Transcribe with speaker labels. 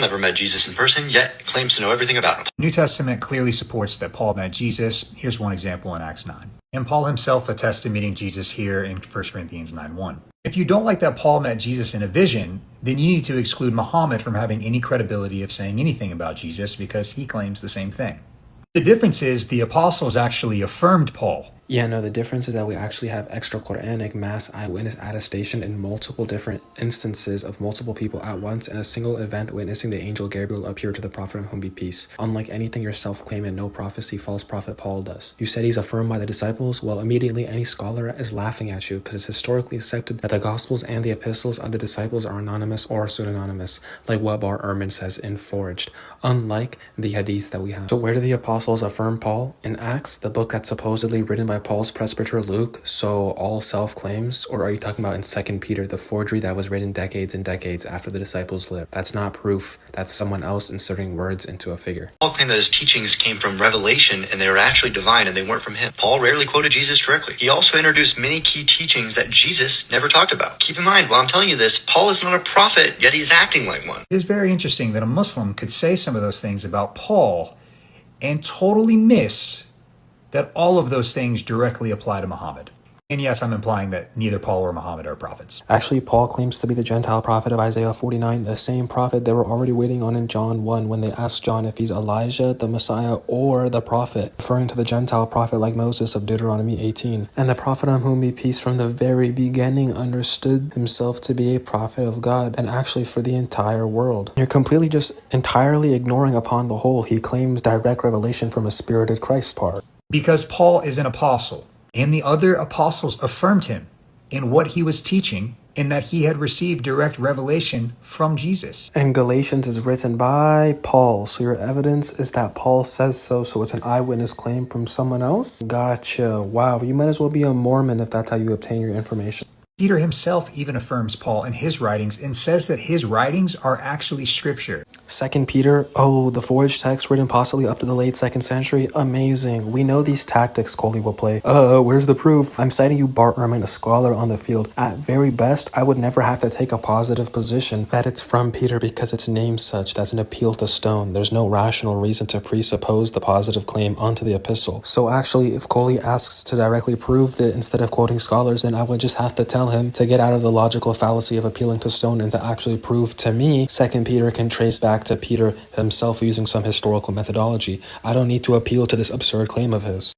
Speaker 1: never met Jesus in person, yet claims to know everything about him.
Speaker 2: The New Testament clearly supports that Paul met Jesus. Here's one example in Acts 9. And Paul himself attests to meeting Jesus here in 1 Corinthians 9:1. If you don't like that Paul met Jesus in a vision, then you need to exclude Muhammad from having any credibility of saying anything about Jesus because he claims the same thing. The difference is the apostles actually affirmed Paul.
Speaker 3: Yeah, no, the difference is that we actually have extra Quranic mass eyewitness attestation in multiple different instances of multiple people at once in a single event witnessing the angel Gabriel appear to the prophet on whom be peace. Unlike anything your self-claiming no prophecy false prophet Paul does. You said he's affirmed by the disciples? Well, immediately any scholar is laughing at you because it's historically accepted that the Gospels and the epistles of the disciples are anonymous or pseudonymous, like what Bar Ehrman says in Forged, unlike the hadiths that we have. So where do the apostles affirm Paul? In Acts, the book that's supposedly written by Paul's presbyter Luke, so all self-claims? Or are you talking about in 2 Peter, the forgery that was written decades and decades after the disciples lived? That's not proof. That's someone else inserting words into a figure.
Speaker 1: Paul claimed that his teachings came from revelation and they were actually divine and they weren't from him. Paul rarely quoted Jesus directly. He also introduced many key teachings that Jesus never talked about. Keep in mind, while I'm telling you this, Paul is not a prophet, yet he's acting like one.
Speaker 2: It is very interesting that a Muslim could say some of those things about Paul and totally miss that all of those things directly apply to Muhammad. And yes, I'm implying that neither Paul or Muhammad are prophets.
Speaker 3: Actually, Paul claims to be the Gentile prophet of Isaiah 49, the same prophet they were already waiting on in John 1 when they asked John if he's Elijah, the Messiah, or the prophet, referring to the Gentile prophet like Moses of Deuteronomy 18. And the prophet on whom be peace from the very beginning understood himself to be a prophet of God, and actually for the entire world. You're completely just entirely ignoring upon the whole he claims direct revelation from a spirited Christ part.
Speaker 2: Because Paul is an apostle, and the other apostles affirmed him in what he was teaching, in that he had received direct revelation from Jesus.
Speaker 3: And Galatians is written by Paul, so your evidence is that Paul says so it's an eyewitness claim from someone else? Gotcha. Wow, you might as well be a Mormon if that's how you obtain your information.
Speaker 2: Peter himself even affirms Paul in his writings and says that his writings are actually scripture.
Speaker 3: 2 Peter, the forged text written possibly up to the late 2nd century. Amazing. We know these tactics Coley will play. Where's the proof? I'm citing you Bart Ehrman, a scholar on the field. At very best, I would never have to take a positive position that it's from Peter because it's named such. That's an appeal to stone. There's no rational reason to presuppose the positive claim onto the epistle. So actually, if Coley asks to directly prove that instead of quoting scholars, then I would just have to tell him to get out of the logical fallacy of appealing to stone and to actually prove to me 2 Peter can trace back to Peter himself using some historical methodology. I don't need to appeal to this absurd claim of his.